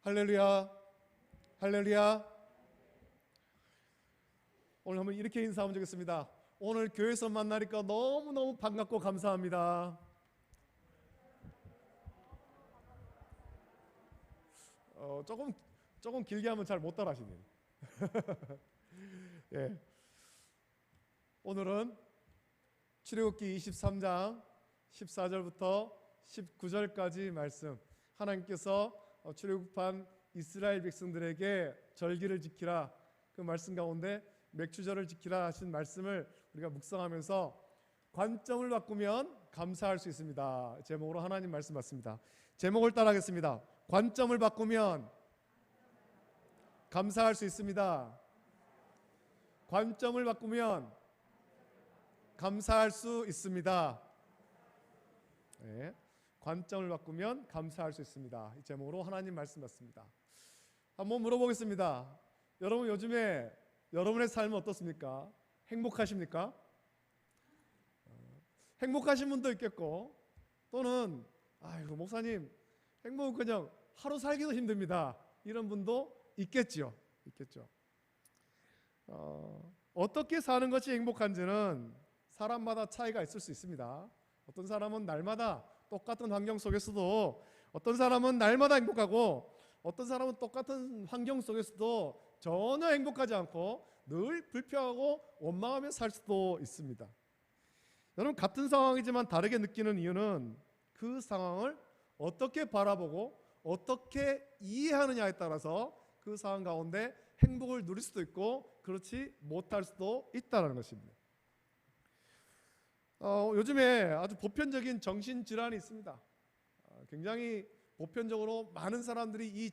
할렐루야, 할렐루야. 오늘 한번 이렇게 인사하면 좋겠습니다. 오늘 교회에서 만나니까 너무너무 반갑고 감사합니다. 조금 길게 하면 잘 못 따라하시네요. 예. 오늘은 출애굽기 23장 14절부터 19절까지 말씀, 하나님께서 출애굽한 이스라엘 백성들에게 절기를 지키라, 그 말씀 가운데 맥주절을 지키라 하신 말씀을 우리가 묵상하면서 관점을 바꾸면 감사할 수 있습니다. 제목으로 하나님 말씀 받습니다. 제목을 따라하겠습니다. 관점을 바꾸면 감사할 수 있습니다. 관점을 바꾸면 감사할 수 있습니다. 네. 관점을 바꾸면 감사할 수 있습니다. 이 제목으로 하나님 말씀 받습니다. 한번 물어보겠습니다. 여러분, 요즘에 여러분의 삶은 어떻습니까? 행복하십니까? 행복하신 분도 있겠고, 또는 아이고 목사님 행복은 그냥 하루 살기도 힘듭니다, 이런 분도 있겠죠. 어떻게 사는 것이 행복한지는 사람마다 차이가 있을 수 있습니다. 어떤 사람은 날마다 똑같은 환경 속에서도, 어떤 사람은 날마다 행복하고, 어떤 사람은 똑같은 환경 속에서도 전혀 행복하지 않고 늘 불평하고 원망하며 살 수도 있습니다. 여러분, 같은 상황이지만 다르게 느끼는 이유는 그 상황을 어떻게 바라보고 어떻게 이해하느냐에 따라서 그 상황 가운데 행복을 누릴 수도 있고 그렇지 못할 수도 있다는 것입니다. 요즘에 아주 보편적인 정신질환이 있습니다. 굉장히 보편적으로 많은 사람들이 이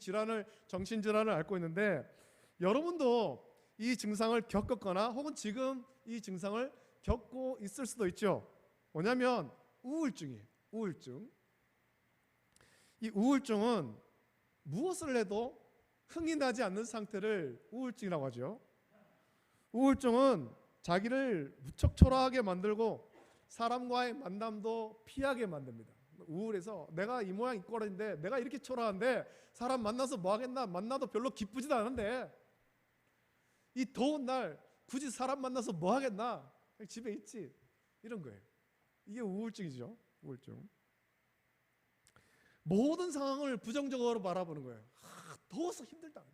정신질환을 앓고 있는데, 여러분도 이 증상을 겪었거나 혹은 지금 이 증상을 겪고 있을 수도 있죠. 뭐냐면 우울증이에요. 우울증. 이 우울증은 무엇을 해도 흥이 나지 않는 상태를 우울증이라고 하죠. 우울증은 자기를 무척 초라하게 만들고 사람과의 만남도 피하게 만듭니다. 우울해서 내가 이 모양 이 꼴인데, 내가 이렇게 초라한데 사람 만나서 뭐 하겠나, 만나도 별로 기쁘지도 않은데 이 더운 날 굳이 사람 만나서 뭐 하겠나, 집에 있지, 이런 거예요. 이게 우울증이죠. 우울증. 모든 상황을 부정적으로 바라보는 거예요. 더워서 힘들다.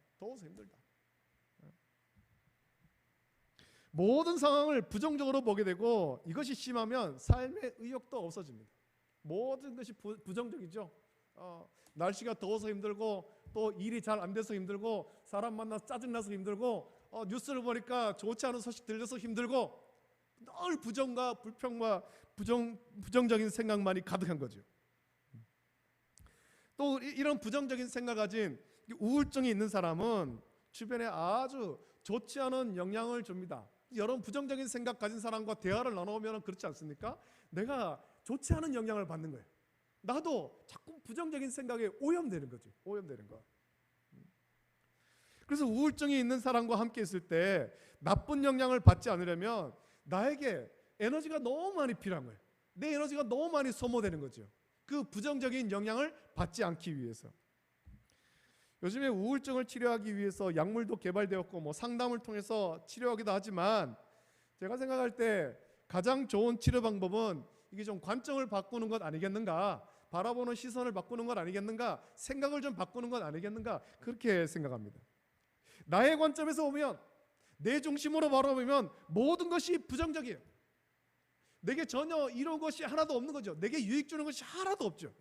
모든 상황을 부정적으로 보게 되고, 이것이 심하면 삶의 의욕도 없어집니다. 모든 것이 부정적이죠. 날씨가 더워서 힘들고, 또 일이 잘 안 돼서 힘들고, 사람 만나서 짜증나서 힘들고, 뉴스를 보니까 좋지 않은 소식 들려서 힘들고, 늘 부정과 불평과 부정적인 생각만이 가득한 거죠. 또 이런 부정적인 생각 가진 우울증이 있는 사람은 주변에 아주 좋지 않은 영향을 줍니다. 여러분, 부정적인 생각 가진 사람과 대화를 나눠보면 그렇지 않습니까? 내가 좋지 않은 영향을 받는 거예요. 나도 자꾸 부정적인 생각에 오염되는 거죠. 오염되는 거. 그래서 우울증이 있는 사람과 함께 있을 때 나쁜 영향을 받지 않으려면 나에게 에너지가 너무 많이 필요한 거예요. 내 에너지가 너무 많이 소모되는 거죠. 그 부정적인 영향을 받지 않기 위해서. 요즘에 우울증을 치료하기 위해서 약물도 개발되었고 상담을 통해서 치료하기도 하지만, 제가 생각할 때 가장 좋은 치료 방법은 이게 좀 관점을 바꾸는 것 아니겠는가, 바라보는 시선을 바꾸는 것 아니겠는가, 생각을 좀 바꾸는 것 아니겠는가, 그렇게 생각합니다. 나의 관점에서 보면, 내 중심으로 바라보면 모든 것이 부정적이에요. 내게 전혀 이런 것이 하나도 없는 거죠. 내게 유익 주는 것이 하나도 없죠.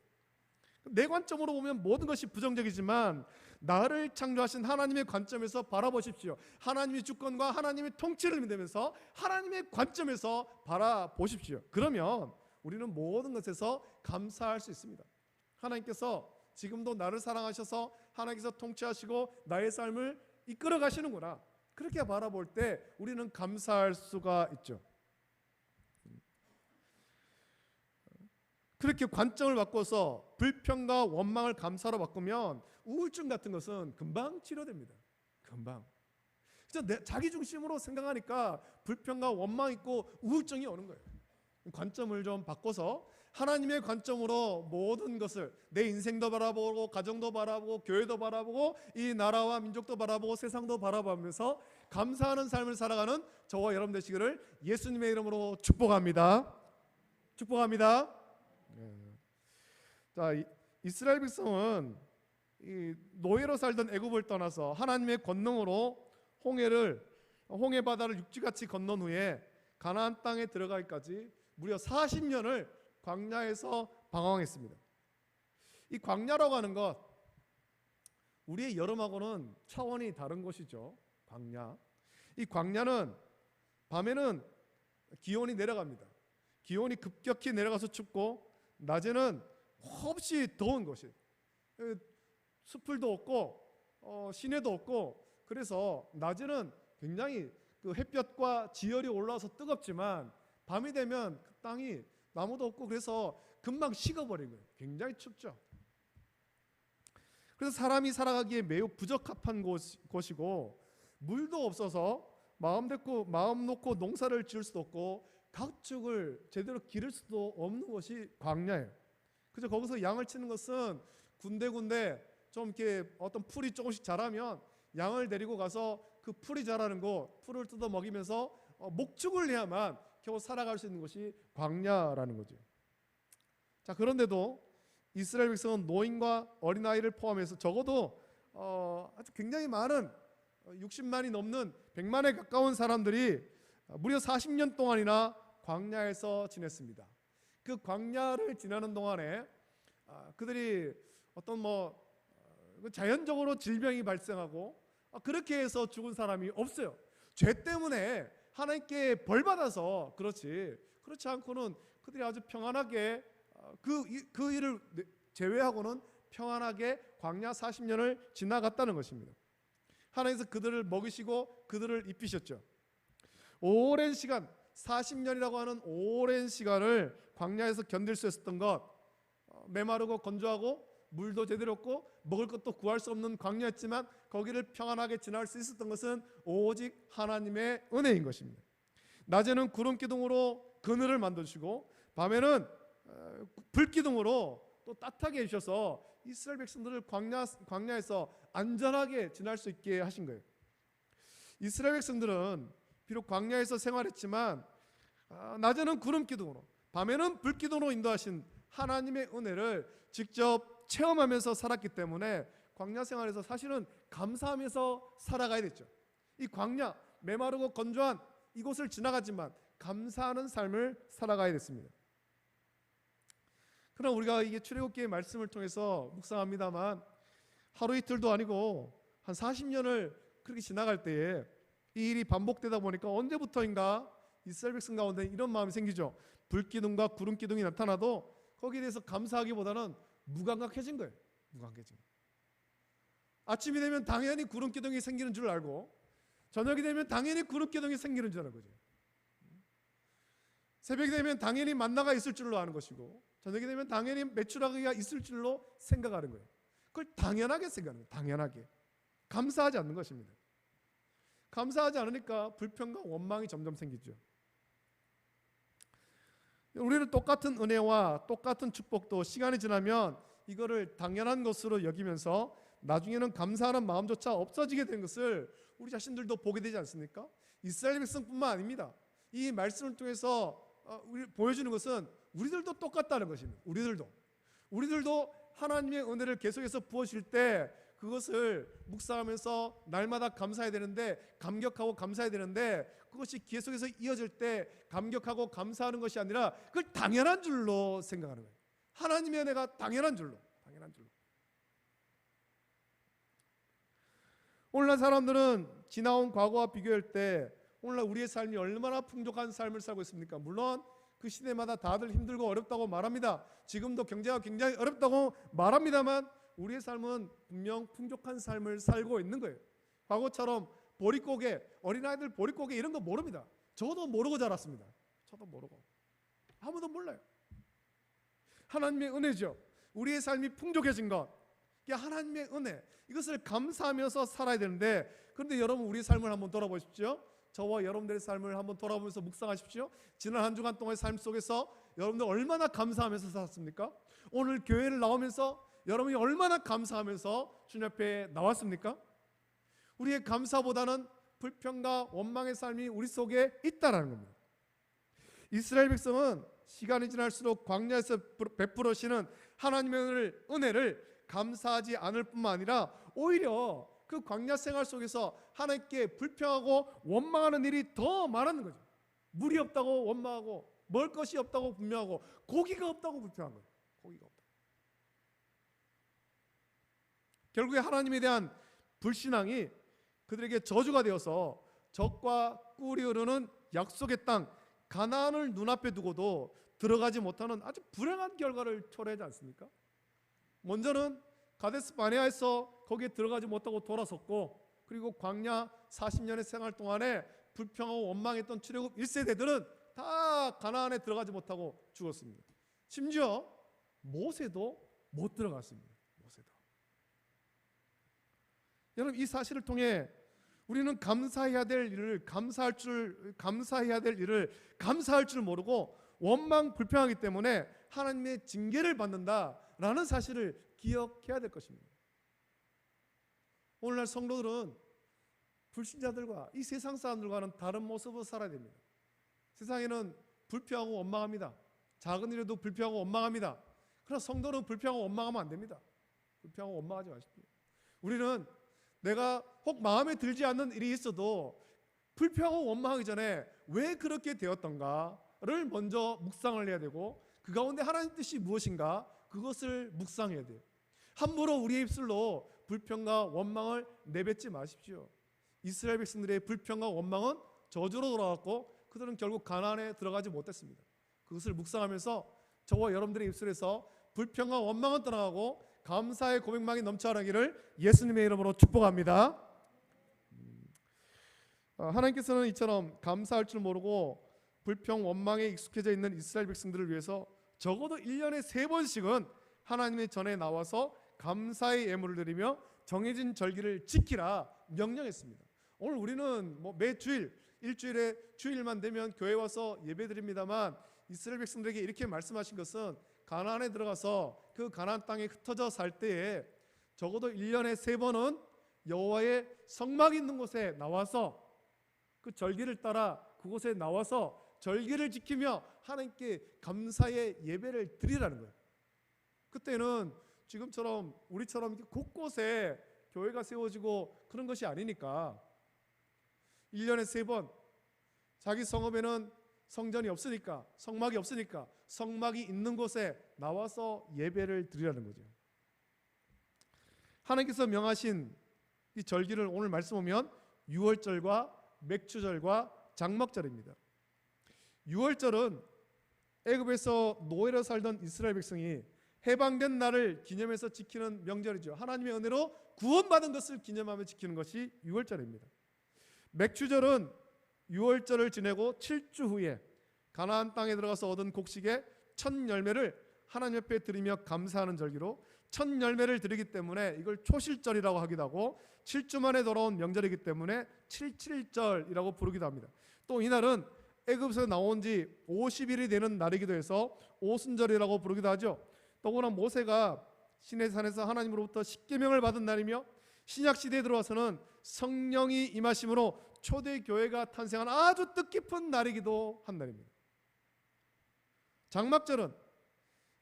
내 관점으로 보면 모든 것이 부정적이지만, 나를 창조하신 하나님의 관점에서 바라보십시오. 하나님의 주권과 하나님의 통치를 믿으면서 하나님의 관점에서 바라보십시오. 그러면 우리는 모든 것에서 감사할 수 있습니다. 하나님께서 지금도 나를 사랑하셔서 하나님께서 통치하시고 나의 삶을 이끌어 가시는구나, 그렇게 바라볼 때 우리는 감사할 수가 있죠. 그렇게 관점을 바꿔서 불평과 원망을 감사로 바꾸면 우울증 같은 것은 금방 치료됩니다. 금방. 진짜 자기 중심으로 생각하니까 불평과 원망 있고 우울증이 오는 거예요. 관점을 좀 바꿔서 하나님의 관점으로 모든 것을, 내 인생도 바라보고 가정도 바라보고 교회도 바라보고 이 나라와 민족도 바라보고 세상도 바라보면서 감사하는 삶을 살아가는 저와 여러분 되시기를 예수님의 이름으로 축복합니다. 축복합니다. 자, 이스라엘 백성은 이 노예로 살던 애굽을 떠나서 하나님의 권능으로 홍해 바다를 육지같이 건넌 후에 가나안 땅에 들어가기까지 무려 40년을 광야에서 방황했습니다. 이 광야라고 하는 것, 우리의 여름하고는 차원이 다른 것이죠. 광야. 이 광야는 밤에는 기온이 내려갑니다. 기온이 급격히 내려가서 춥고 낮에는 없이 더운 것이, 숲을도 없고 시내도 없고, 그래서 낮에는 굉장히 그 햇볕과 지열이 올라와서 뜨겁지만 밤이 되면 그 땅이 나무도 없고 그래서 금방 식어버린 거예요. 굉장히 춥죠. 그래서 사람이 살아가기에 매우 부적합한 곳이고 물도 없어서 마음 놓고 농사를 지을 수도 없고 가축을 제대로 기를 수도 없는 것이 광야예요. 그래서 거기서 양을 치는 것은 군데군데 좀 이렇게 어떤 풀이 조금씩 자라면 양을 데리고 가서 그 풀이 자라는 곳, 풀을 뜯어 먹이면서 목축을 해야만 겨우 살아갈 수 있는 것이 광야라는 거죠. 자, 그런데도 이스라엘 백성은 노인과 어린아이를 포함해서 적어도 아주 굉장히 많은 60만이 넘는 100만에 가까운 사람들이 무려 40년 동안이나 광야에서 지냈습니다. 그 광야를 지나는 동안에 그들이 어떤 자연적으로 질병이 발생하고 그렇게 해서 죽은 사람이 없어요. 죄 때문에 하나님께 벌 받아서 그렇지 않고는 그들이 아주 평안하게 그 일을 제외하고는 평안하게 광야 40년을 지나갔다는 것입니다. 하나님께서 그들을 먹이시고 그들을 입히셨죠. 오랜 시간, 40년이라고 하는 오랜 시간을 광야에서 견딜 수 있었던 것, 메마르고 건조하고 물도 제대로 없고 먹을 것도 구할 수 없는 광야였지만 거기를 평안하게 지날 수 있었던 것은 오직 하나님의 은혜인 것입니다. 낮에는 구름 기둥으로 그늘을 만드시고 밤에는 불 기둥으로 또 따뜻하게 해주셔서 이스라엘 백성들을 광야에서 안전하게 지날 수 있게 하신 거예요. 이스라엘 백성들은 비록 광야에서 생활했지만 낮에는 구름 기둥으로 밤에는 불 기둥으로 인도하신 하나님의 은혜를 직접 체험하면서 살았기 때문에 광야 생활에서 사실은 감사하면서 살아가야 됐죠. 이 광야, 메마르고 건조한 이곳을 지나가지만 감사하는 삶을 살아가야 됐습니다. 그러나 우리가 이게 출애굽기의 말씀을 통해서 묵상합니다만 하루 이틀도 아니고 한 40년을 그렇게 지나갈 때에 이 일이 반복되다 보니까 언제부터인가 이스라엘 백성 가운데 이런 마음이 생기죠. 불기둥과 구름기둥이 나타나도 거기에 대해서 감사하기보다는 무감각해진 거예요. 무감각해진 거예요. 아침이 되면 당연히 구름기둥이 생기는 줄 알고 저녁이 되면 당연히 구름기둥이 생기는 줄 아는 거죠. 새벽이 되면 당연히 만나가 있을 줄로 아는 것이고 저녁이 되면 당연히 메추라기가 있을 줄로 생각하는 거예요. 그걸 당연하게 생각하는 거예요. 당연하게. 감사하지 않는 것입니다. 감사하지 않으니까 불평과 원망이 점점 생기죠. 우리는 똑같은 은혜와 똑같은 축복도 시간이 지나면 이거를 당연한 것으로 여기면서 나중에는 감사하는 마음조차 없어지게 된 것을 우리 자신들도 보게 되지 않습니까? 이스라엘 백성뿐만 아닙니다. 이 말씀을 통해서 우리 보여주는 것은 우리들도 똑같다는 것입니다. 우리들도 하나님의 은혜를 계속해서 부어주실 때 그것을 묵상하면서 날마다 감사해야 되는데 감격하고 감사해야 되는데 그것이 계속해서 이어질 때 감격하고 감사하는 것이 아니라 그걸 당연한 줄로 생각하는 거예요. 하나님의 은혜가 당연한 줄로. 오늘날 사람들은 지나온 과거와 비교할 때 오늘날 우리의 삶이 얼마나 풍족한 삶을 살고 있습니까? 물론 그 시대마다 다들 힘들고 어렵다고 말합니다. 지금도 경제가 굉장히 어렵다고 말합니다만 우리의 삶은 분명 풍족한 삶을 살고 있는 거예요. 과거처럼 보릿고개, 어린아이들 보릿고개 이런 거 모릅니다. 저도 모르고 자랐습니다. 저도 모르고. 아무도 몰라요. 하나님의 은혜죠. 우리의 삶이 풍족해진 것, 이게 하나님의 은혜. 이것을 감사하면서 살아야 되는데 그런데 여러분 우리의 삶을 한번 돌아보십시오. 저와 여러분들의 삶을 한번 돌아보면서 묵상하십시오. 지난 한 주간 동안의 삶 속에서 여러분들 얼마나 감사하면서 살았습니까? 오늘 교회를 나오면서 여러분이 얼마나 감사하면서 주님 앞에 나왔습니까? 우리의 감사보다는 불평과 원망의 삶이 우리 속에 있다라는 겁니다. 이스라엘 백성은 시간이 지날수록 광야에서 베풀으시는 하나님의 은혜를 감사하지 않을 뿐만 아니라 오히려 그 광야 생활 속에서 하나님께 불평하고 원망하는 일이 더 많았는 거죠. 물이 없다고 원망하고, 먹을 것이 없다고 분명하고, 고기가 없다고 불평한 거예요. 고기가 없다. 결국에 하나님에 대한 불신앙이 그들에게 저주가 되어서 적과 꿀이 흐르는 약속의 땅 가나안을 눈앞에 두고도 들어가지 못하는 아주 불행한 결과를 초래하지 않습니까? 먼저는 가데스 바네아에서 거기에 들어가지 못하고 돌아섰고, 그리고 광야 40년의 생활 동안에 불평하고 원망했던 출애굽 1세대들은 다 가나안에 들어가지 못하고 죽었습니다. 심지어 모세도 못 들어갔습니다. 모세도. 여러분, 이 사실을 통해 우리는 감사해야 될 일을 감사할 줄 모르고 원망 불평하기 때문에 하나님의 징계를 받는다라는 사실을 기억해야 될 것입니다. 오늘날 성도들은 불신자들과 이 세상 사람들과는 다른 모습으로 살아야 됩니다. 세상에는 불평하고 원망합니다. 작은 일에도 불평하고 원망합니다. 그러나 성도는 불평하고 원망하면 안 됩니다. 불평하고 원망하지 마십시오. 우리는 내가 혹 마음에 들지 않는 일이 있어도 불평하고 원망하기 전에 왜 그렇게 되었던가를 먼저 묵상을 해야 되고, 그 가운데 하나님 뜻이 무엇인가 그것을 묵상해야 돼요. 함부로 우리의 입술로 불평과 원망을 내뱉지 마십시오. 이스라엘 백성들의 불평과 원망은 저주로 돌아갔고 그들은 결국 가나안에 들어가지 못했습니다. 그것을 묵상하면서 저와 여러분들의 입술에서 불평과 원망은 떠나가고 감사의 고백망이 넘쳐나기를 예수님의 이름으로 축복합니다. 하나님께서는 이처럼 감사할 줄 모르고 불평 원망에 익숙해져 있는 이스라엘 백성들을 위해서 적어도 1년에 3번씩은 하나님의 전에 나와서 감사의 예물을 드리며 정해진 절기를 지키라 명령했습니다. 오늘 우리는 매 주일, 일주일에 주일만 되면 교회 와서 예배 드립니다만, 이스라엘 백성들에게 이렇게 말씀하신 것은 가나안에 들어가서 그 가나안 땅에 흩어져 살 때에 적어도 1년에 3번은 여호와의 성막이 있는 곳에 나와서 그 절기를 따라 그곳에 나와서 절기를 지키며 하나님께 감사의 예배를 드리라는 거예요. 그때는 지금처럼 우리처럼 곳곳에 교회가 세워지고 그런 것이 아니니까 1년에 3번 자기 성읍에는 성전이 없으니까, 성막이 없으니까 성막이 있는 곳에 나와서 예배를 드리라는 거죠. 하나님께서 명하신 이 절기를 오늘 말씀 보면 유월절과 맥추절과 장막절입니다. 유월절은 애굽에서 노예로 살던 이스라엘 백성이 해방된 날을 기념해서 지키는 명절이죠. 하나님의 은혜로 구원받은 것을 기념하며 지키는 것이 유월절입니다. 맥추절은 유월절을 지내고 7주 후에 가나안 땅에 들어가서 얻은 곡식의 첫 열매를 하나님 앞에 드리며 감사하는 절기로, 첫 열매를 드리기 때문에 이걸 초실절이라고 하기도 하고 7주 만에 돌아온 명절이기 때문에 7.7절이라고 부르기도 합니다. 또 이날은 애굽에서 나온 지 50일이 되는 날이기도 해서 오순절이라고 부르기도 하죠. 더구나 모세가 시내산에서 하나님으로부터 십계명을 받은 날이며 신약시대에 들어와서는 성령이 임하심으로 초대교회가 탄생한 아주 뜻깊은 날이기도 한 날입니다. 장막절은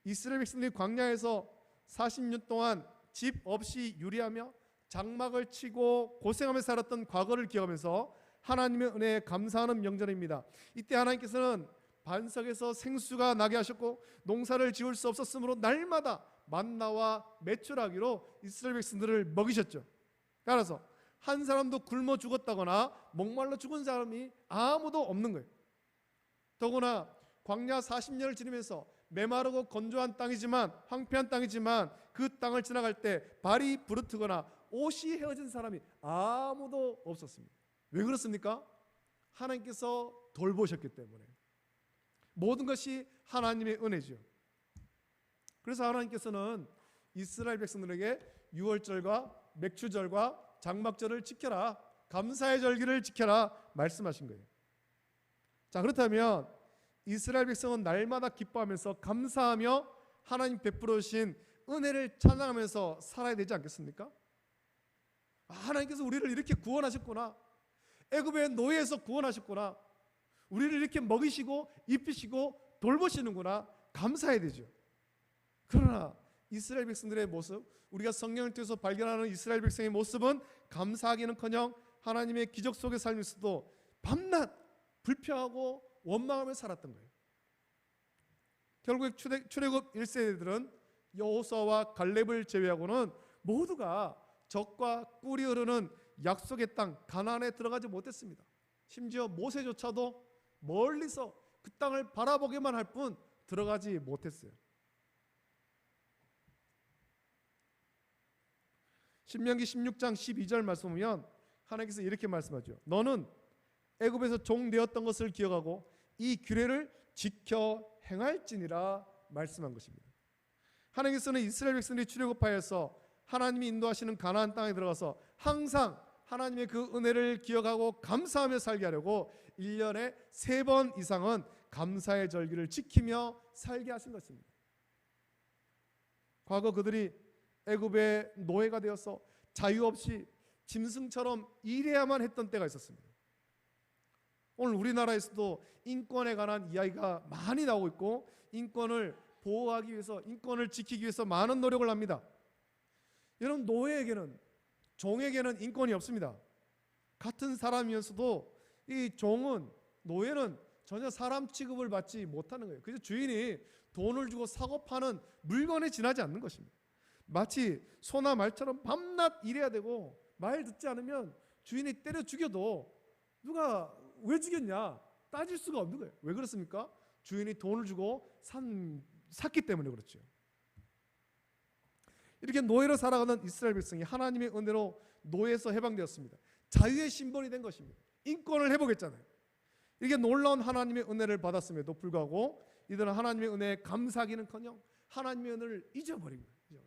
이스라엘 백성들이 광야에서 40년 동안 집 없이 유리하며 장막을 치고 고생하며 살았던 과거를 기억하면서 하나님의 은혜에 감사하는 명절입니다. 이때 하나님께서는 반석에서 생수가 나게 하셨고 농사를 지을 수 없었으므로 날마다 만나와 메추라기로 이스라엘 백성들을 먹이셨죠. 따라서 한 사람도 굶어 죽었다거나 목말라 죽은 사람이 아무도 없는 거예요. 더구나 광야 40년을 지내면서 메마르고 건조한 땅이지만, 황폐한 땅이지만 그 땅을 지나갈 때 발이 부르트거나 옷이 헤어진 사람이 아무도 없었습니다. 왜 그렇습니까? 하나님께서 돌보셨기 때문에. 모든 것이 하나님의 은혜죠. 그래서 하나님께서는 이스라엘 백성들에게 유월절과 맥추절과 장막절을 지켜라, 감사의 절기를 지켜라 말씀하신 거예요. 자, 그렇다면 이스라엘 백성은 날마다 기뻐하면서 감사하며 하나님 베풀어 주신 은혜를 찬양하면서 살아야 되지 않겠습니까? 하나님께서 우리를 이렇게 구원하셨구나, 애굽의 노예에서 구원하셨구나, 우리를 이렇게 먹이시고 입히시고 돌보시는구나, 감사해야 되죠. 그러나 이스라엘 백성들의 모습, 우리가 성경을 통해서 발견하는 이스라엘 백성의 모습은 감사하기는커녕 하나님의 기적 속에 살면서도 밤낮 불평하고 원망하며 살았던 거예요. 결국 출애굽 1세대들은 여호수아와 갈렙을 제외하고는 모두가 적과 꿀이 흐르는 약속의 땅 가나안에 들어가지 못했습니다. 심지어 모세조차도 멀리서 그 땅을 바라보기만 할 뿐 들어가지 못했어요. 신명기 16장 12절 말씀 보면 하나님께서 이렇게 말씀하죠. 너는 애굽에서 종 되었던 것을 기억하고 이 규례를 지켜 행할지니라 말씀한 것입니다. 하나님께서는 이스라엘 백성들이 출애굽하여서 하나님이 인도하시는 가나안 땅에 들어가서 항상 하나님의 그 은혜를 기억하고 감사하며 살게 하려고 1년에 3번 이상은 감사의 절기를 지키며 살게 하신 것입니다. 과거 그들이 애굽의 노예가 되어서 자유 없이 짐승처럼 일해야만 했던 때가 있었습니다. 오늘 우리나라에서도 인권에 관한 이야기가 많이 나오고 있고 인권을 보호하기 위해서, 인권을 지키기 위해서 많은 노력을 합니다. 여러분, 노예에게는, 종에게는 인권이 없습니다. 같은 사람이면서도 이 종은, 노예는 전혀 사람 취급을 받지 못하는 거예요. 그래서 주인이 돈을 주고 사고 파는 물건에 지나지 않는 것입니다. 마치 소나 말처럼 밤낮 일해야 되고 말 듣지 않으면 주인이 때려 죽여도 누가 왜 죽였냐 따질 수가 없는 거예요. 왜 그렇습니까? 주인이 돈을 주고 샀기 때문에 그렇죠. 이렇게 노예로 살아가는 이스라엘 백성이 하나님의 은혜로 노예에서 해방되었습니다. 자유의 심벌이 된 것입니다. 인권을 회복했잖아요. 이게 놀라운 하나님의 은혜를 받았음에도 불구하고 이들은 하나님의 은혜에 감사하기는커녕 하나님의 은혜를 잊어버린 거예요.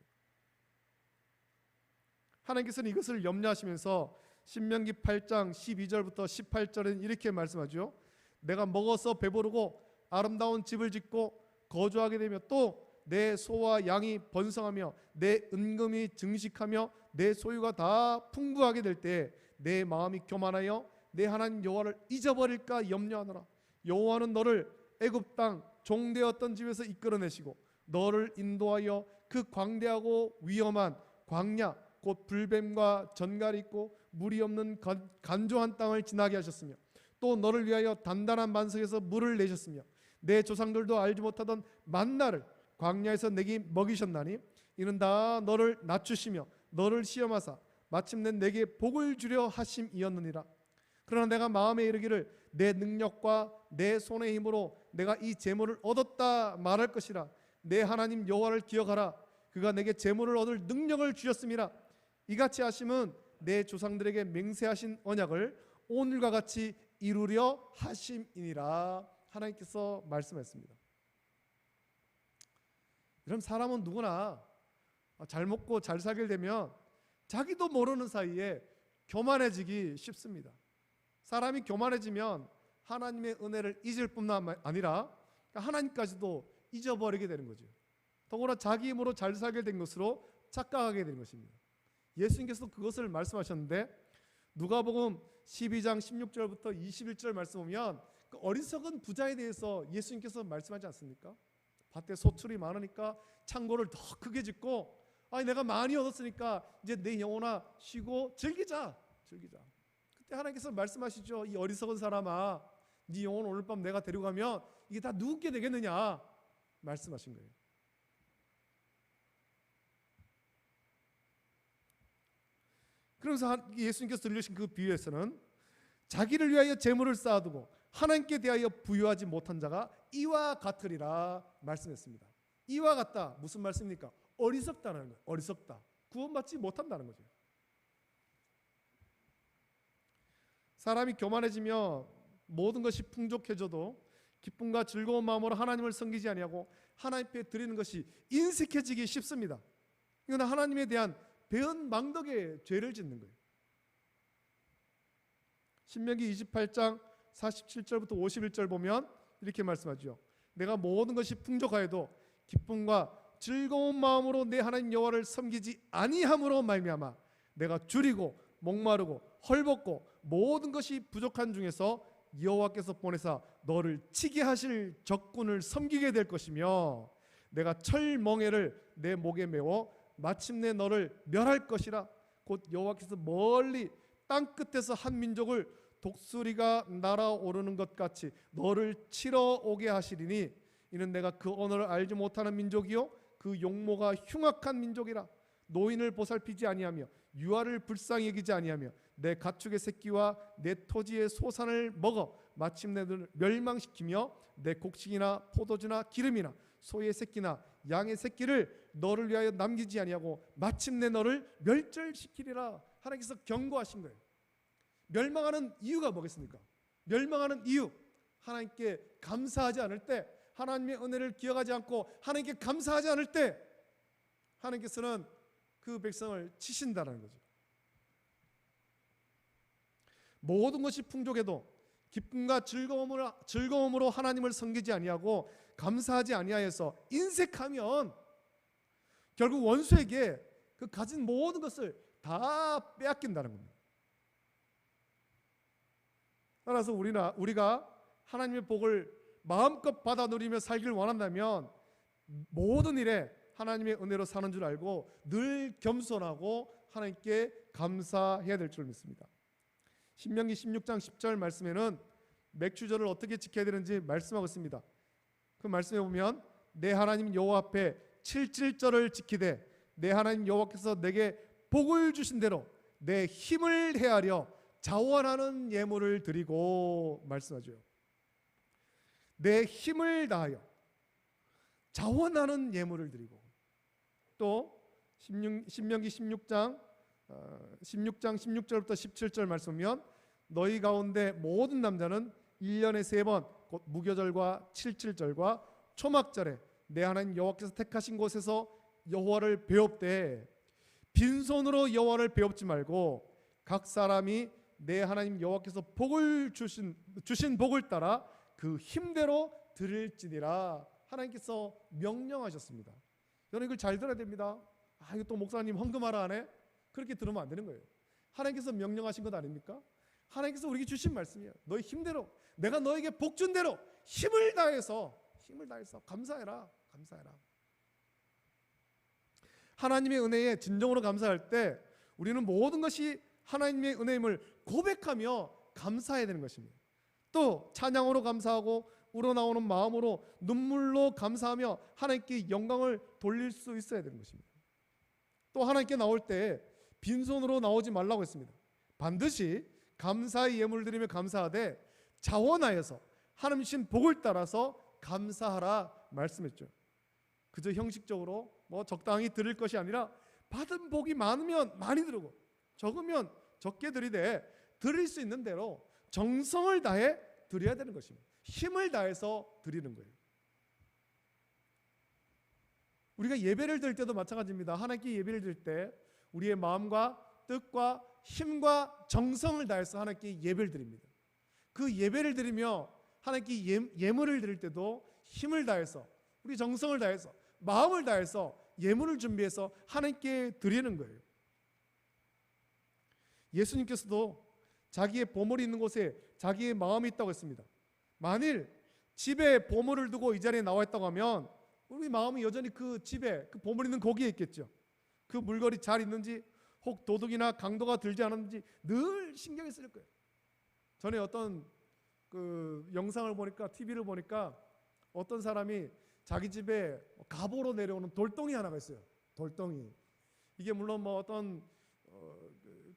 하나님께서는 이것을 염려하시면서 신명기 8장 12절부터 18절은 이렇게 말씀하죠. 내가 먹어서 배부르고 아름다운 집을 짓고 거주하게 되며 또 내 소와 양이 번성하며 내 은금이 증식하며 내 소유가 다 풍부하게 될 때 내 마음이 교만하여 내 하나님 여호와를 잊어버릴까 염려하노라. 여호와는 너를 애굽 땅 종되었던 집에서 이끌어내시고 너를 인도하여 그 광대하고 위험한 광야 곧 불뱀과 전갈이 있고 물이 없는 간조한 땅을 지나게 하셨으며 또 너를 위하여 단단한 반석에서 물을 내셨으며 내 조상들도 알지 못하던 만나를 광야에서 내게 먹이셨나니 이는 다 너를 낮추시며 너를 시험하사 마침내 내게 복을 주려 하심이었느니라. 그러나 내가 마음에 이르기를 내 능력과 내 손의 힘으로 내가 이 재물을 얻었다 말할 것이라. 내 하나님 여호와를 기억하라. 그가 내게 재물을 얻을 능력을 주셨음이라. 이같이 하심은 내 조상들에게 맹세하신 언약을 오늘과 같이 이루려 하심이니라. 하나님께서 말씀했습니다. 그럼 사람은 누구나 잘 먹고 잘 살게 되면 자기도 모르는 사이에 교만해지기 쉽습니다. 사람이 교만해지면 하나님의 은혜를 잊을 뿐만 아니라 하나님까지도 잊어버리게 되는 거죠. 더구나 자기 힘으로 잘 살게 된 것으로 착각하게 되는 것입니다. 예수님께서 그것을 말씀하셨는데 누가복음 12장 16절부터 21절 말씀 보면 그 어리석은 부자에 대해서 예수님께서 말씀하지 않습니까? 밭에 소출이 많으니까 창고를 더 크게 짓고 내가 많이 얻었으니까 이제 내 영혼아 쉬고 즐기자. 그때 하나님께서 말씀하시죠. 이 어리석은 사람아, 네 영혼 오늘 밤 내가 데려가면 이게 다 누구께 되겠느냐 말씀하신 거예요. 그러면서 예수님께서 들려주신 그 비유에서는 자기를 위하여 재물을 쌓아두고 하나님께 대하여 부유하지 못한 자가 이와 같으리라 말씀했습니다. 이와 같다 무슨 말씀입니까? 어리석다는 거예요. 어리석다, 구원받지 못한다는 거죠. 사람이 교만해지며 모든 것이 풍족해져도 기쁨과 즐거운 마음으로 하나님을 섬기지 아니하고 하나님 앞에 드리는 것이 인색해지기 쉽습니다. 이건 하나님에 대한 배은망덕의 죄를 짓는 거예요. 신명기 28장 47절부터 51절 보면 이렇게 말씀하죠. 내가 모든 것이 풍족하여도 기쁨과 즐거운 마음으로 내 하나님 여호와를 섬기지 아니함으로 말미암아 내가 줄이고 목마르고 헐벗고 모든 것이 부족한 중에서 여호와께서 보내사 너를 치게 하실 적군을 섬기게 될 것이며 내가 철멍에를 내 목에 메워 마침내 너를 멸할 것이라. 곧 여호와께서 멀리 땅 끝에서 한 민족을 독수리가 날아오르는 것 같이 너를 치러 오게 하시리니 이는 내가 그 언어를 알지 못하는 민족이요 그 용모가 흉악한 민족이라. 노인을 보살피지 아니하며 유아를 불쌍히 여기지 아니하며 내 가축의 새끼와 내 토지의 소산을 먹어 마침내 너를 멸망시키며 내 곡식이나 포도주나 기름이나 소의 새끼나 양의 새끼를 너를 위하여 남기지 아니하고 마침내 너를 멸절시키리라. 하나님께서 경고하신 거예요. 멸망하는 이유가 뭐겠습니까? 멸망하는 이유, 하나님께 감사하지 않을 때, 하나님의 은혜를 기억하지 않고 하나님께 감사하지 않을 때 하나님께서는 그 백성을 치신다는 거죠. 모든 것이 풍족해도 기쁨과 즐거움으로 하나님을 섬기지 아니하고 감사하지 아니하여서 인색하면 결국 원수에게 그 가진 모든 것을 다 빼앗긴다는 겁니다. 따라서 우리가 하나님의 복을 마음껏 받아 누리며 살기를 원한다면 모든 일에 하나님의 은혜로 사는 줄 알고 늘 겸손하고 하나님께 감사해야 될 줄 믿습니다. 신명기 16장 10절 말씀에는 맥주절을 어떻게 지켜야 되는지 말씀하고 있습니다. 그 말씀에 보면 내 하나님 여호와 앞에 칠칠절을 지키되 내 하나님 여호와께서 내게 복을 주신 대로 내 힘을 헤아려 자원하는 예물을 드리고 말씀하죠. 내 힘을 다하여 자원하는 예물을 드리고, 또 신명기 16장 16절부터 17절 말씀이면 너희 가운데 모든 남자는 1년에 3번 곧 무교절과 칠칠절과 초막절에 내 하나님 여호와께서 택하신 곳에서 여호와를 배웁되 빈손으로 여호와를 배웁지 말고 각 사람이 내 하나님 여호와께서 복을 주신 복을 따라 그 힘대로 드릴지니라. 하나님께서 명령하셨습니다. 여러분 이걸 잘 들어야 됩니다. 이거 또 목사님 헌금하라 하네? 그렇게 들으면 안 되는 거예요. 하나님께서 명령하신 것 아닙니까? 하나님께서 우리에게 주신 말씀이에요. 너희 힘대로, 내가 너에게 복 준 대로 힘을 다해서 감사해라. 하나님의 은혜에 진정으로 감사할 때 우리는 모든 것이 하나님의 은혜임을 고백하며 감사해야 되는 것입니다. 또 찬양으로 감사하고 우러나오는 마음으로 눈물로 감사하며 하나님께 영광을 돌릴 수 있어야 되는 것입니다. 또 하나님께 나올 때 빈손으로 나오지 말라고 했습니다. 반드시 감사의 예물을 드리며 감사하되 자원하여서 하나님 주신 복을 따라서 감사하라 말씀했죠. 그저 형식적으로 적당히 드릴 것이 아니라 받은 복이 많으면 많이 드리고 적으면 적게 드리되 드릴 수 있는 대로 정성을 다해 드려야 되는 것입니다. 힘을 다해서 드리는 거예요. 우리가 예배를 드릴 때도 마찬가지입니다. 하나님께 예배를 드릴 때 우리의 마음과 뜻과 힘과 정성을 다해서 하나님께 예배를 드립니다. 그 예배를 드리며 하나님께 예물을 드릴 때도 힘을 다해서 우리 정성을 다해서 마음을 다해서 예물을 준비해서 하나님께 드리는 거예요. 예수님께서도 자기의 보물이 있는 곳에 자기의 마음이 있다고 했습니다. 만일 집에 보물을 두고 이 자리에 나와 있다고 하면 우리 마음이 여전히 그 집에 그 보물 있는 거기에 있겠죠. 그 물건이 잘 있는지 혹 도둑이나 강도가 들지 않았는지 늘 신경이 쓰일 거예요. 전에 어떤 그 영상을 보니까 TV를 보니까 어떤 사람이 자기 집에 갑오로 내려오는 돌덩이 하나가 있어요. 돌덩이. 이게 물론 어떤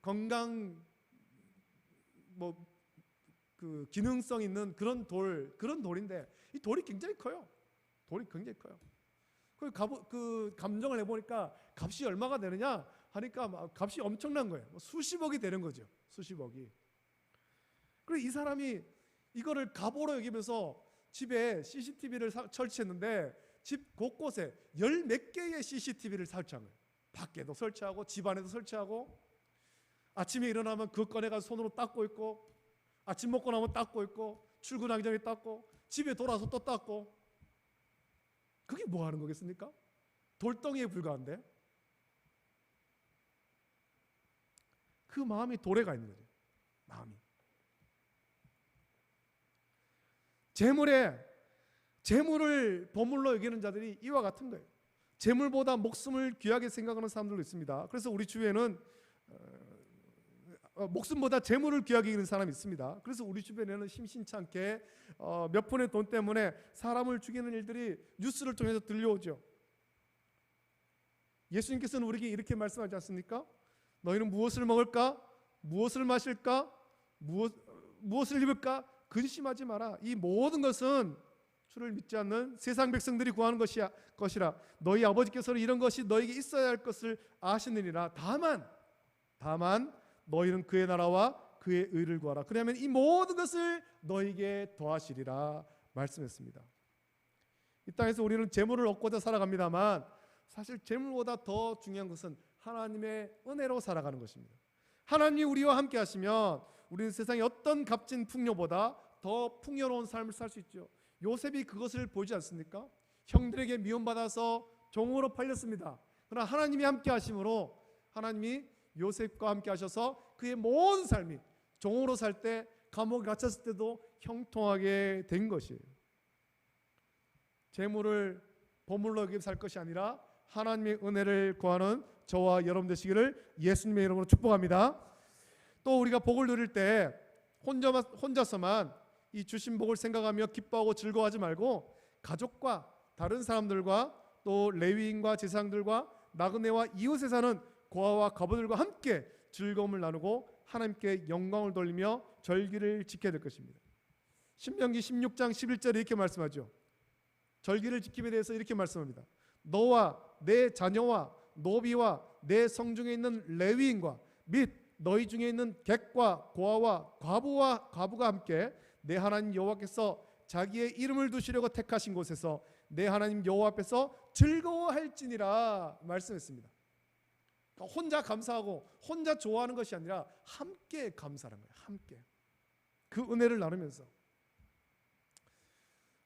건강 그 기능성 있는 그런 돌인데 이 돌이 굉장히 커요. 그 감정을 해보니까 값이 얼마가 되느냐 하니까 값이 엄청난 거예요. 수십억이 되는 거죠. 수십억이. 그리고 이 사람이 이거를 갑오로 여기면서 집에 CCTV를 설치했는데 집 곳곳에 열 몇 개의 CCTV를 설치한 거예요. 밖에도 설치하고 집 안에도 설치하고 아침에 일어나면 그거 꺼내가지고 손으로 닦고 있고 아침 먹고 나면 닦고 있고, 출근하기 전에 닦고, 집에 돌아서 또 닦고. 그게 뭐 하는 거겠습니까? 돌덩이에 불과한데. 그 마음이 돌에가 있는 거죠. 마음이. 재물을 보물로 여기는 자들이 이와 같은 거예요. 재물보다 목숨을 귀하게 생각하는 사람들도 있습니다. 그래서 우리 주위에는 목숨보다 재물을 귀하게 여기는 사람이 있습니다. 그래서 우리 주변에는 심심찮게 몇 푼의 돈 때문에 사람을 죽이는 일들이 뉴스를 통해서 들려오죠. 예수님께서는 우리에게 이렇게 말씀하지 않습니까? 너희는 무엇을 먹을까? 무엇을 마실까? 무엇을 입을까? 근심하지 마라. 이 모든 것은 주를 믿지 않는 세상 백성들이 구하는 것이라. 너희 아버지께서는 이런 것이 너에게 있어야 할 것을 아시느니라. 다만 너희는 그의 나라와 그의 의를 구하라. 그러면 이 모든 것을 너희에게 더하시리라 말씀했습니다. 이 땅에서 우리는 재물을 얻고자 살아갑니다만 사실 재물보다 더 중요한 것은 하나님의 은혜로 살아가는 것입니다. 하나님이 우리와 함께 하시면 우리는 세상의 어떤 값진 풍요보다 더 풍요로운 삶을 살 수 있죠. 요셉이 그것을 보지 않습니까? 형들에게 미움받아서 종으로 팔렸습니다. 그러나 하나님이 함께 하심으로 하나님이 요셉과 함께 하셔서 그의 모든 삶이 종으로 살 때, 감옥에 갇혔을 때도 형통하게 된 것이에요. 재물을 보물로 여기며 살 것이 아니라 하나님의 은혜를 구하는 저와 여러분 되시기를 예수님의 이름으로 축복합니다. 또 우리가 복을 누릴 때 혼자서만 이 주신 복을 생각하며 기뻐하고 즐거워하지 말고 가족과 다른 사람들과 또 레위인과 제사장들과 나그네와 이웃에 사는 고아와 과부들과 함께 즐거움을 나누고 하나님께 영광을 돌리며 절기를 지켜야 될 것입니다. 신명기 16장 11절에 이렇게 말씀하죠. 절기를 지킴에 대해서 이렇게 말씀합니다. 너와 내 자녀와 노비와 내 성중에 있는 레위인과 및 너희 중에 있는 객과 고아와 과부가 함께 내 하나님 여호와께서 자기의 이름을 두시려고 택하신 곳에서 내 하나님 여호와 앞에서 즐거워할지니라 말씀했습니다. 그러니까 혼자 감사하고 혼자 좋아하는 것이 아니라 함께 감사하는 거예요. 함께 그 은혜를 나누면서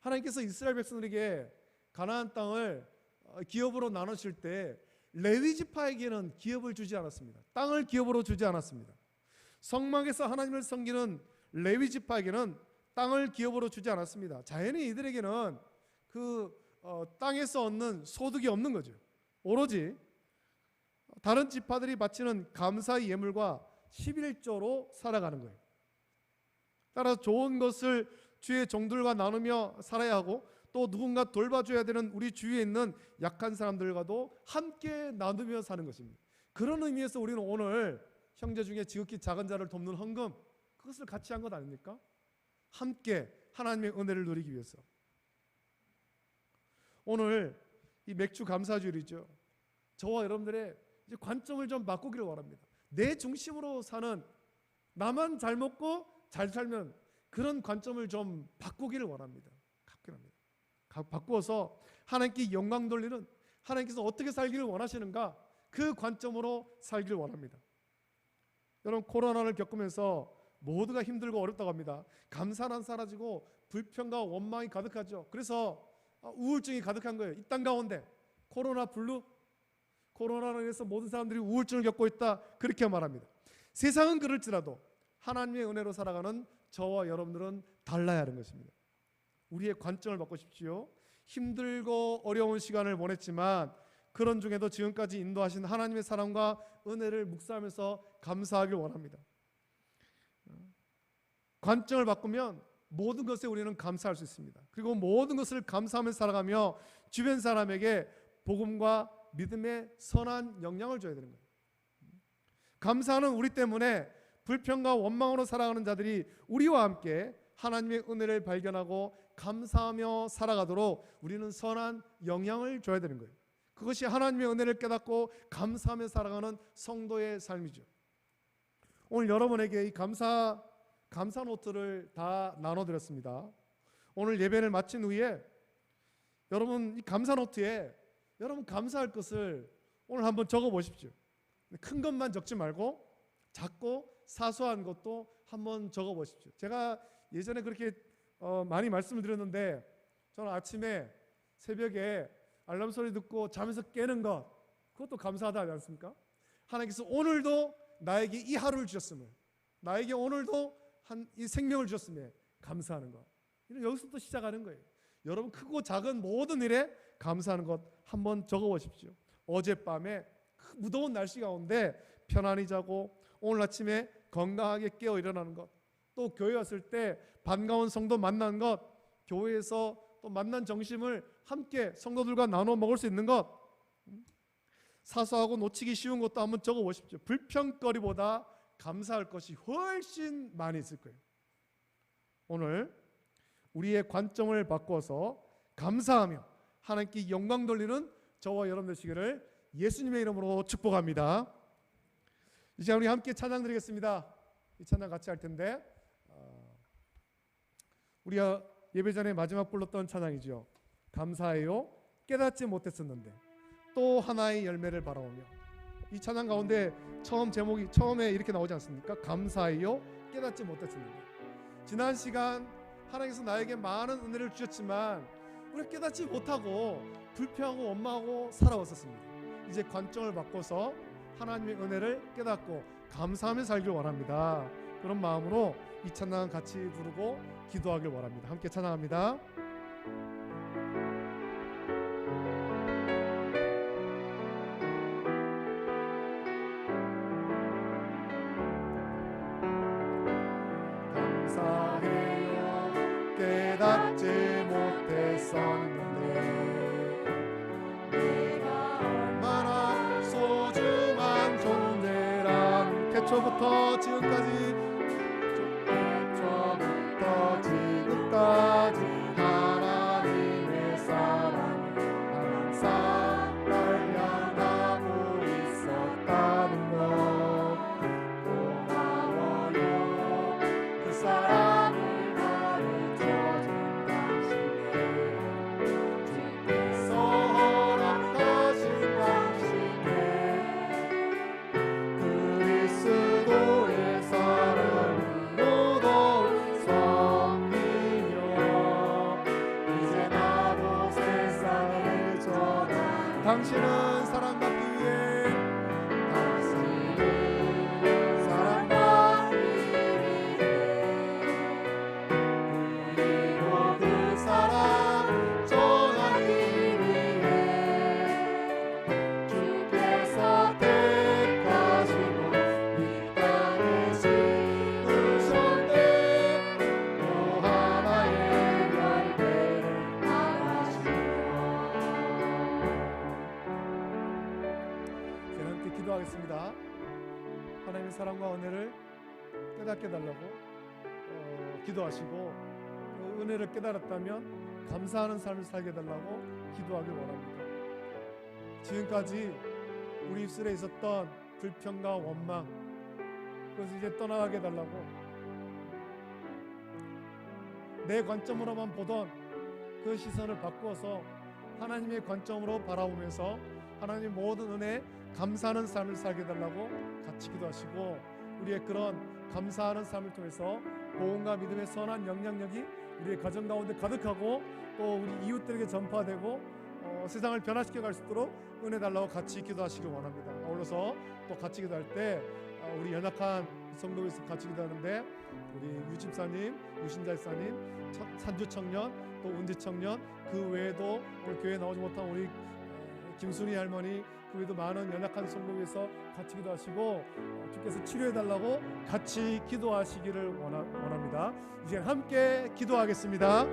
하나님께서 이스라엘 백성들에게 가나안 땅을 기업으로 나누실 때 레위 지파에게는 기업을 주지 않았습니다. 땅을 기업으로 주지 않았습니다. 성막에서 하나님을 섬기는 레위 지파에게는 땅을 기업으로 주지 않았습니다. 자연히 이들에게는 땅에서 얻는 소득이 없는 거죠. 오로지 다른 지파들이 바치는 감사의 예물과 11조로 살아가는 거예요. 따라서 좋은 것을 주의 종들과 나누며 살아야 하고 또 누군가 돌봐줘야 되는 우리 주위에 있는 약한 사람들과도 함께 나누며 사는 것입니다. 그런 의미에서 우리는 오늘 형제 중에 지극히 작은 자를 돕는 헌금, 그것을 같이 한 것 아닙니까? 함께 하나님의 은혜를 누리기 위해서. 오늘 이 맥주 감사주일이죠. 저와 여러분들의 이제 관점을 좀 바꾸기를 원합니다. 내 중심으로 사는, 나만 잘 먹고 잘 살면, 그런 관점을 좀 바꾸기를 원합니다. 바꾸어서 하나님께 영광 돌리는, 하나님께서 어떻게 살기를 원하시는가, 그 관점으로 살기를 원합니다. 여러분, 코로나를 겪으면서 모두가 힘들고 어렵다고 합니다. 감사는 사라지고 불평과 원망이 가득하죠. 그래서 우울증이 가득한 거예요. 이 땅 가운데 코로나 블루, 코로나로 인해서 모든 사람들이 우울증을 겪고 있다, 그렇게 말합니다. 세상은 그럴지라도 하나님의 은혜로 살아가는 저와 여러분들은 달라야 하는 것입니다. 우리의 관점을 바꾸십시오. 힘들고 어려운 시간을 보냈지만 그런 중에도 지금까지 인도하신 하나님의 사랑과 은혜를 묵상하면서 감사하길 원합니다. 관점을 바꾸면 모든 것에 우리는 감사할 수 있습니다. 그리고 모든 것을 감사하며 살아가며 주변 사람에게 복음과 믿음의 선한 영향을 줘야 되는 거예요. 감사는 우리 때문에 불평과 원망으로 살아가는 자들이 우리와 함께 하나님의 은혜를 발견하고 감사하며 살아가도록 우리는 선한 영향을 줘야 되는 거예요. 그것이 하나님의 은혜를 깨닫고 감사하며 살아가는 성도의 삶이죠. 오늘 여러분에게 이 감사 노트를 다 나눠드렸습니다. 오늘 예배를 마친 후에 여러분 이 감사 노트에 여러분 감사할 것을 오늘 한번 적어 보십시오. 큰 것만 적지 말고 작고 사소한 것도 한번 적어 보십시오. 제가 예전에 그렇게 많이 말씀을 드렸는데, 저는 아침에 새벽에 알람 소리 듣고 잠에서 깨는 것, 그것도 감사하다 하지 않습니까? 하나님께서 오늘도 나에게 이 하루를 주셨음을, 나에게 오늘도 이 생명을 주셨음에 감사하는 것, 여기서부터 시작하는 거예요. 여러분, 크고 작은 모든 일에 감사하는 것 한번 적어 보십시오. 어젯밤에 무더운 날씨 가운데 편안히 자고 오늘 아침에 건강하게 깨어 일어나는 것, 또 교회 왔을 때 반가운 성도 만난 것, 교회에서 또 만난 점심을 함께 성도들과 나눠 먹을 수 있는 것, 사소하고 놓치기 쉬운 것도 한번 적어 보십시오. 불평거리보다 감사할 것이 훨씬 많이 있을 거예요. 오늘 우리의 관점을 바꿔서 감사하며 하나님께 영광 돌리는 저와 여러분 되시기를 예수님의 이름으로 축복합니다. 이제 우리 함께 찬양 드리겠습니다. 이 찬양 같이 할 텐데, 우리가 예배 전에 마지막 불렀던 찬양이죠. 감사해요 깨닫지 못했었는데 또 하나의 열매를 바라오며. 이 찬양 가운데 제목이 처음에 이렇게 나오지 않습니까? 감사해요 깨닫지 못했었는데. 지난 시간 하나님께서 나에게 많은 은혜를 주셨지만 우리가 깨닫지 못하고 불평하고 원망하고 살아왔었습니다. 이제 관점을 바꿔서 하나님의 은혜를 깨닫고 감사하며 살길 원합니다. 그런 마음으로 이 찬양 같이 부르고 기도하길 원합니다. 함께 찬양합니다. 감사해요 깨닫지 못했었는데 내가 얼마나 소중한 존재란. 태초부터 지금까지 하나님의 사랑을 항상 날 향하고 있었다는 것. 고마워요 그 사랑을 가르쳐준 당신께. 주께서 허락하신 당신께 그리스도의 사랑으로도 섬기며 이제 나도 세상을 전하. 당신은 사랑받기 위해 그리고 그 사랑 전하기 위해 주께서 택하시고 이 땅에 심으셨네. 또 하나의 열매를 하시며. 제가 함께 기도하겠습니다. 하나님의 사랑과 은혜를 깨닫게 달라고 기도하시고, 그 은혜를 깨달았다면 감사하는 삶을 살게 달라고 기도하길 원합니다. 지금까지 우리 입술에 있었던 불평과 원망, 그것을 이제 떠나가게 달라고, 내 관점으로만 보던 그 시선을 바꾸어서 하나님의 관점으로 바라보면서 하나님의 모든 은혜에 감사하는 삶을 살게 달라고 같이 기도하시고, 우리의 그런 감사하는 삶을 통해서 복음과 믿음의 선한 영향력이 우리의 가정 가운데 가득하고 또 우리 이웃들에게 전파되고 세상을 변화시켜 갈 수 있도록 은혜 달라고 같이 기도하시길 원합니다. 아울러서 또 같이 기도할 때 우리 연약한 성도에서 같이 기도하는데, 우리 유집사님, 유신자 집사님, 산주 청년, 또 은지 청년, 그 외에도 오늘 교회에 나오지 못한 우리 김순희 할머니, 그 외에도 많은 연약한 성도 위해서 같이 기도하시고 주께서 치료해달라고 같이 기도하시기를 원합니다. 이제 함께 기도하겠습니다.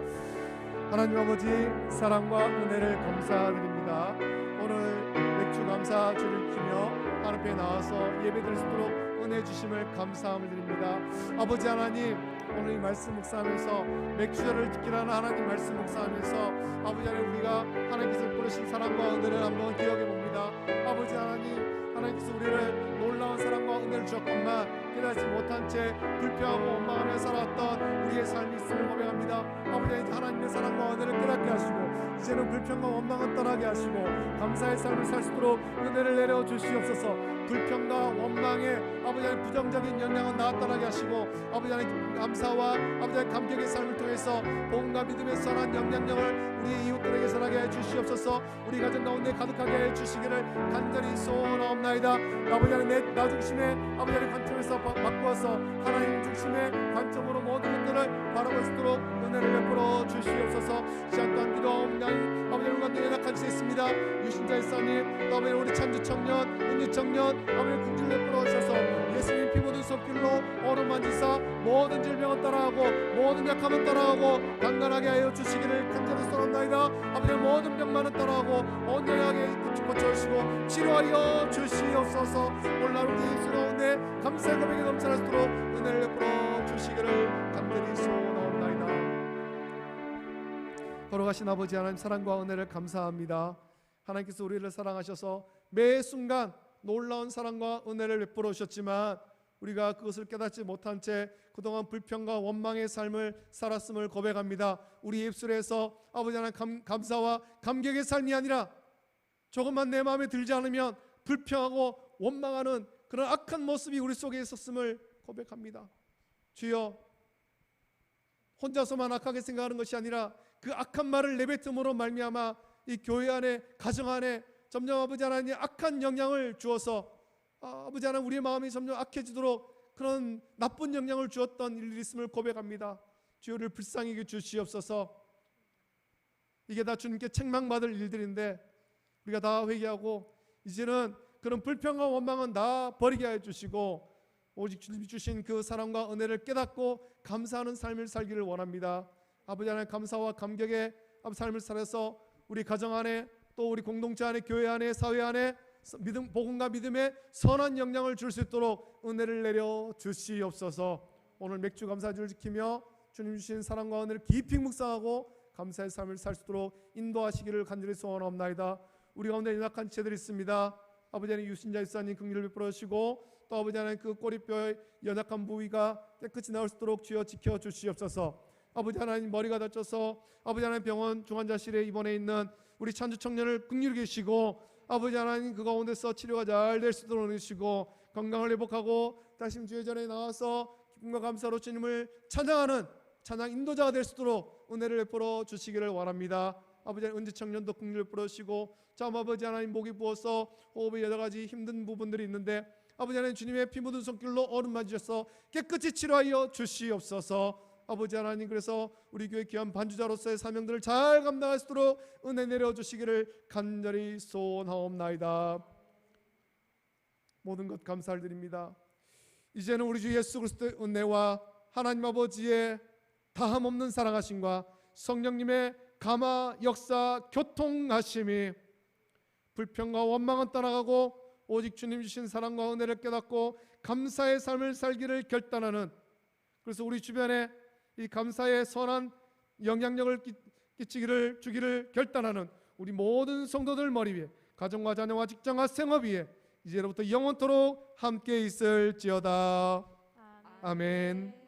하나님 아버지, 사랑과 은혜를 감사드립니다. 오늘 맥주 감사 주를 키며 하나님 앞에 나와서 예배드릴 수 있도록 은혜 주심을 감사함을 드립니다. 아버지 하나님, 오늘 이 말씀 묵상하면서 맥주자를 지키라는 하나님 말씀 묵상하면서 아버지 하나님, 우리가 하나님께서 부르신 사랑과 은혜를 한번 기억해 봅니다. 아버지 하나님, 하나님께서 우리를 놀라운 사랑과 은혜를 주셨건만 깨닫지 못한 채 불평하고 원망하며 살아왔던 우리의 삶이 있음을 고백합니다. 아버지 하나님, 하나님의 사랑과 은혜를 깨닫게 하시고 이제는 불평과 원망은 떠나게 하시고 감사의 삶을 살 수 있도록 은혜를 내려 주시옵소서. 불평과 원망의 아버지 하나님 부정적인 영향은 나타나게 하시고 아버지 하나님 감사와 아버지 하나님 감격의 삶을 통해서 복음과 믿음의 선한 영향력을 우리 이웃들에게 전하게 해 주시옵소서. 우리 가정 가운데 가득하게 해 주시기를 간절히 소원하옵나이다. 아버지 하나님 나 중심의 아버지 하나님 관점에서 바꾸어서 하나님 중심의 관점으로 모든 것들을 바라볼 수 있도록 은혜를 베풀어 주시옵소서. 시간 또한 기도하옵나이다. 아버지 하나님 가운데 연약한 자 있습니다. 유신자 일사님 또 아버지 우리 찬주 청년 은유 청년 아버지 긍휼 베풀어 주셔서 예수님 피 묻은 손길로 얼음 만지사 모든 질병은 따라하고 모든 약함은 따라하고 강건하게 하여 주시기를 간절히 소원합니다. 아버지 모든 병만은 따라하고 온전하게 고쳐주시고 치료하여 주시옵소서. 오늘 하루 우리 입술 가운데 감사의 고백이 넘쳐날 수 있도록 은혜를 베풀어 주시기를 간절히 소원합니다. 걸어가신 아버지 하나님 사랑과 은혜를 감사합니다. 하나님께서 우리를 사랑하셔서 매 순간 놀라운 사랑과 은혜를 베풀어 주셨지만 우리가 그것을 깨닫지 못한 채 그동안 불평과 원망의 삶을 살았음을 고백합니다. 우리 입술에서 아버지 하나님 감사와 감격의 삶이 아니라 조금만 내 마음에 들지 않으면 불평하고 원망하는 그런 악한 모습이 우리 속에 있었음을 고백합니다. 주여, 혼자서만 악하게 생각하는 것이 아니라 그 악한 말을 내뱉음으로 말미암아 이 교회 안에 가정 안에 점점 아버지 하나님 악한 영향을 주어서 아버지 하나님 우리의 마음이 점점 악해지도록 그런 나쁜 영향을 주었던 일이 있음을 고백합니다. 주여를 불쌍히 여겨 주시옵소서. 이게 다 주님께 책망받을 일들인데 우리가 다 회개하고 이제는 그런 불평과 원망은 다 버리게 해 주시고 오직 주님이 주신 그 사랑과 은혜를 깨닫고 감사하는 삶을 살기를 원합니다. 아버지 하나님 감사와 감격의 삶을 살아서 우리 가정 안에 또 우리 공동체 안에 교회 안에 사회 안에 믿음, 복음과 믿음의 선한 영향을 줄 수 있도록 은혜를 내려 주시옵소서. 오늘 맥주 감사주를 지키며 주님 주신 사랑과 은혜를 깊이 묵상하고 감사의 삶을 살 수 있도록 인도하시기를 간절히 소원하옵나이다. 우리 가운데 연약한 지체들이 있습니다. 아버지 하나님 유신자 일사님 긍휼을 베풀어 주시고 또 아버지 하나님 그 꼬리뼈의 연약한 부위가 깨끗이 나올 수 있도록 주여 지켜 주시옵소서. 아버지 하나님 머리가 다쳐서 아버지 하나님 병원 중환자실에 입원해 있는 우리 찬주 청년을 긍휼히 계시고 아버지 하나님 그 가운데서 치료가 잘 될 수 있도록 해주시고 건강을 회복하고 다시 주의 전에 나와서 기쁨과 감사로 주님을 찬양하는 찬양 인도자가 될 수 있도록 은혜를 베풀어 주시기를 원합니다. 아버지 하나님 은지 청년도 긍휼을 베풀어 주시고 참 아버지 하나님 목이 부어서 호흡에 여러 가지 힘든 부분들이 있는데 아버지 하나님 주님의 피 묻은 손길로 얼음 맞으셔서 깨끗이 치료하여 주시옵소서. 아버지 하나님 그래서 우리 교회 귀한 반주자로서의 사명들을 잘 감당할 수 있도록 은혜 내려주시기를 간절히 소원하옵나이다. 모든 것 감사를 드립니다. 이제는 우리 주 예수 그리스도의 은혜와 하나님 아버지의 다함없는 사랑하심과 성령님의 감화 역사 교통하심이 불평과 원망은 떠나가고 오직 주님 주신 사랑과 은혜를 깨닫고 감사의 삶을 살기를 결단하는 그래서 우리 주변에 이 감사의 선한 영향력을 주기를 결단하는 우리 모든 성도들 머리 위에 가정과 자녀와 직장과 생업 위에 이제로부터 영원토록 함께 있을지어다. 아멘.